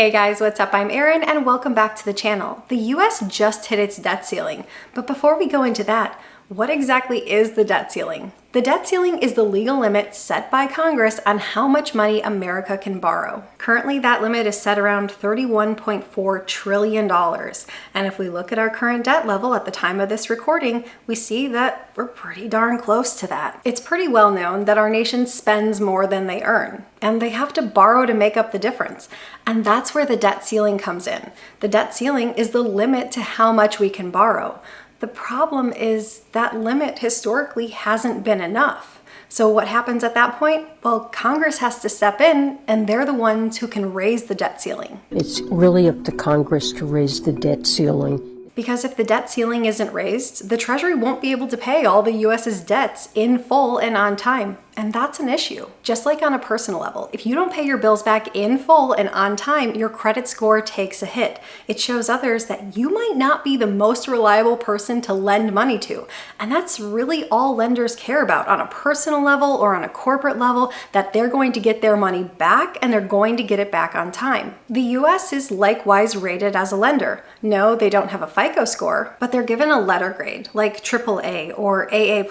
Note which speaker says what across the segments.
Speaker 1: Hey guys, what's up? I'm Erin and welcome back to the channel. The US just hit its debt ceiling, but before we go into that, what exactly is the debt ceiling? The debt ceiling is the legal limit set by Congress on how much money America can borrow. Currently, that limit is set around $31.4 trillion. And if we look at our current debt level at the time of this recording, we see that we're pretty darn close to that. It's pretty well known that our nation spends more than they earn, and they have to borrow to make up the difference. And that's where the debt ceiling comes in. The debt ceiling is the limit to how much we can borrow. The problem is that limit historically hasn't been enough. So what happens at that point? Well, Congress has to step in, and they're the ones who can raise the debt ceiling.
Speaker 2: It's really up to Congress to raise the debt ceiling.
Speaker 1: Because if the debt ceiling isn't raised, the Treasury won't be able to pay all the US's debts in full and on time. And that's an issue. Just like on a personal level, if you don't pay your bills back in full and on time, your credit score takes a hit. It shows others that you might not be the most reliable person to lend money to. And that's really all lenders care about on a personal level or on a corporate level, that they're going to get their money back and they're going to get it back on time. The US is likewise rated as a lender. No, they don't have a FICO score, but they're given a letter grade like AAA or AA+.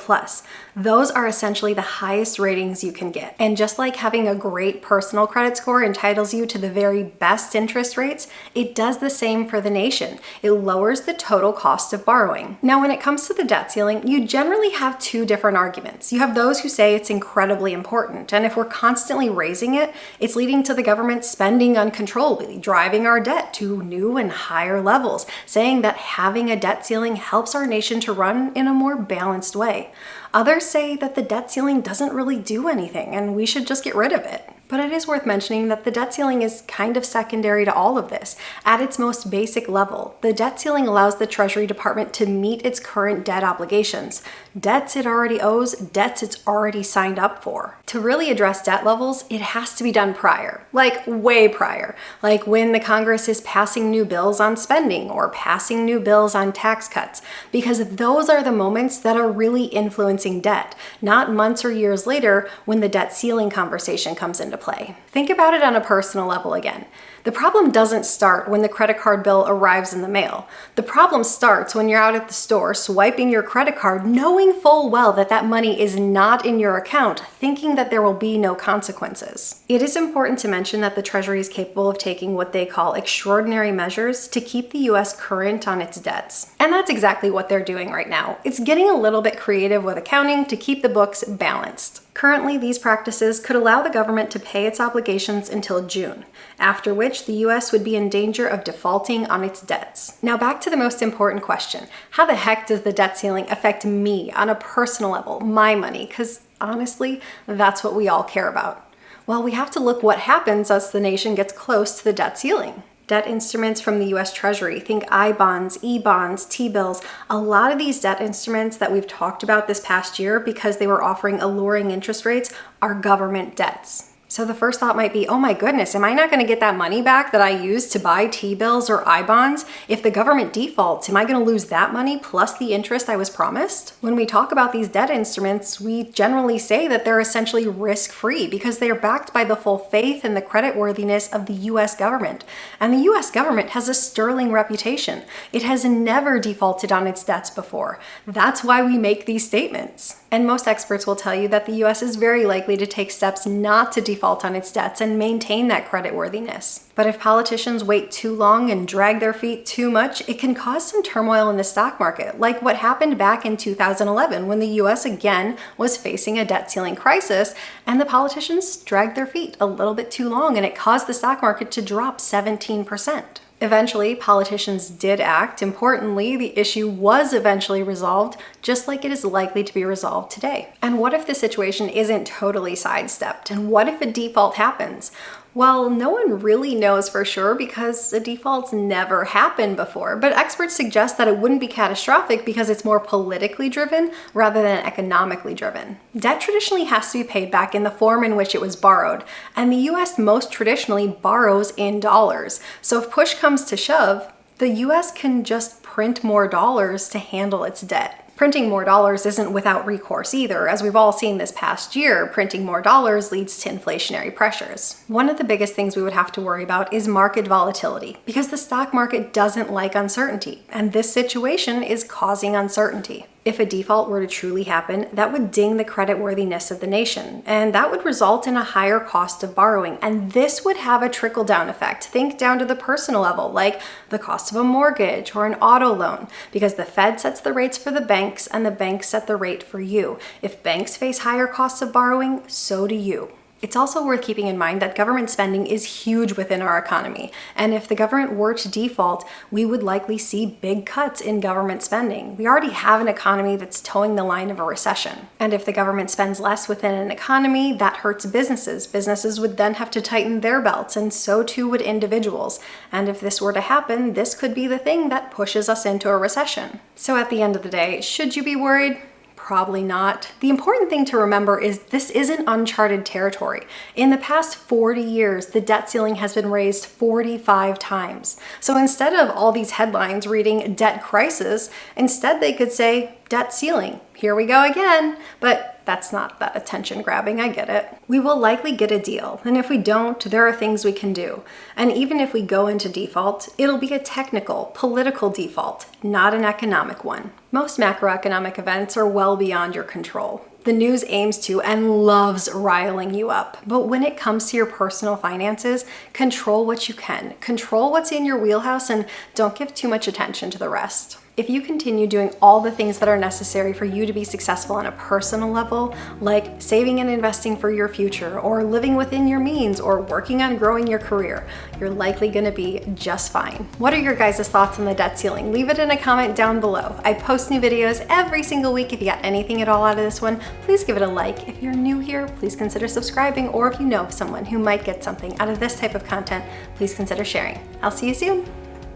Speaker 1: Those are essentially the highest ratings you can get. And just like having a great personal credit score entitles you to the very best interest rates, it does the same for the nation. It lowers the total cost of borrowing. Now, when it comes to the debt ceiling, you generally have two different arguments. You have those who say it's incredibly important, and if we're constantly raising it, it's leading to the government spending uncontrollably, driving our debt to new and higher levels, saying that having a debt ceiling helps our nation to run in a more balanced way. Others say that the debt ceiling doesn't really do anything and we should just get rid of it. But it is worth mentioning that the debt ceiling is kind of secondary to all of this. At its most basic level, the debt ceiling allows the Treasury Department to meet its current debt obligations. Debts it already owes, debts it's already signed up for. To really address debt levels, it has to be done prior, like way prior, like when the Congress is passing new bills on spending or passing new bills on tax cuts, because those are the moments that are really influencing debt, not months or years later when the debt ceiling conversation comes into play. Think about it on a personal level again. The problem doesn't start when the credit card bill arrives in the mail. The problem starts when you're out at the store swiping your credit card, knowing full well that that money is not in your account, thinking that there will be no consequences. It is important to mention that the Treasury is capable of taking what they call extraordinary measures to keep the US current on its debts. And that's exactly what they're doing right now. It's getting a little bit creative with accounting to keep the books balanced. Currently, these practices could allow the government to pay its obligations until June, after which the US would be in danger of defaulting on its debts. Now back to the most important question. How the heck does the debt ceiling affect me on a personal level, my money? Because honestly, that's what we all care about. Well, we have to look what happens as the nation gets close to the debt ceiling. Debt instruments from the US Treasury, think I-bonds, E-bonds, T-bills, a lot of these debt instruments that we've talked about this past year because they were offering alluring interest rates are government debts. So the first thought might be, oh my goodness, am I not going to get that money back that I used to buy T-bills or I-bonds? If the government defaults, am I going to lose that money plus the interest I was promised? When we talk about these debt instruments, we generally say that they're essentially risk-free because they are backed by the full faith and the creditworthiness of the US government. And the US government has a sterling reputation. It has never defaulted on its debts before. That's why we make these statements. And most experts will tell you that the US is very likely to take steps not to default on its debts and maintain that creditworthiness. But if politicians wait too long and drag their feet too much, it can cause some turmoil in the stock market, like what happened back in 2011 when the US again was facing a debt ceiling crisis and the politicians dragged their feet a little bit too long and it caused the stock market to drop 17%. Eventually, politicians did act. Importantly, the issue was eventually resolved, just like it is likely to be resolved today. And what if the situation isn't totally sidestepped? And what if a default happens? Well, no one really knows for sure because a default's never happened before, but experts suggest that it wouldn't be catastrophic because it's more politically driven rather than economically driven. Debt traditionally has to be paid back in the form in which it was borrowed, and the US most traditionally borrows in dollars. So if push comes to shove, the US can just print more dollars to handle its debt. Printing more dollars isn't without recourse either. As we've all seen this past year, printing more dollars leads to inflationary pressures. One of the biggest things we would have to worry about is market volatility, because the stock market doesn't like uncertainty, and this situation is causing uncertainty. If a default were to truly happen, that would ding the creditworthiness of the nation, and that would result in a higher cost of borrowing. And this would have a trickle-down effect. Think down to the personal level, like the cost of a mortgage or an auto loan, because the Fed sets the rates for the banks and the banks set the rate for you. If banks face higher costs of borrowing, so do you. It's also worth keeping in mind that government spending is huge within our economy, and if the government were to default, we would likely see big cuts in government spending. We already have an economy that's towing the line of a recession, and if the government spends less within an economy, that hurts businesses. Businesses would then have to tighten their belts, and so too would individuals. And if this were to happen, this could be the thing that pushes us into a recession. So at the end of the day, should you be worried? Probably not. The important thing to remember is this isn't uncharted territory. In the past 40 years, the debt ceiling has been raised 45 times. So instead of all these headlines reading debt crisis, instead they could say debt ceiling. Here we go again. But that's not that attention grabbing, I get it. We will likely get a deal, and if we don't, there are things we can do. And even if we go into default, it'll be a technical, political default, not an economic one. Most macroeconomic events are well beyond your control. The news aims to and loves riling you up. But when it comes to your personal finances, control what you can. Control what's in your wheelhouse and don't give too much attention to the rest. If you continue doing all the things that are necessary for you to be successful on a personal level, like saving and investing for your future, or living within your means, or working on growing your career, you're likely gonna be just fine. What are your guys' thoughts on the debt ceiling? Leave it in a comment down below. I post new videos every single week. If you got anything at all out of this one, please give it a like. If you're new here, please consider subscribing, or if you know of someone who might get something out of this type of content, please consider sharing. I'll see you soon.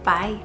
Speaker 1: Bye.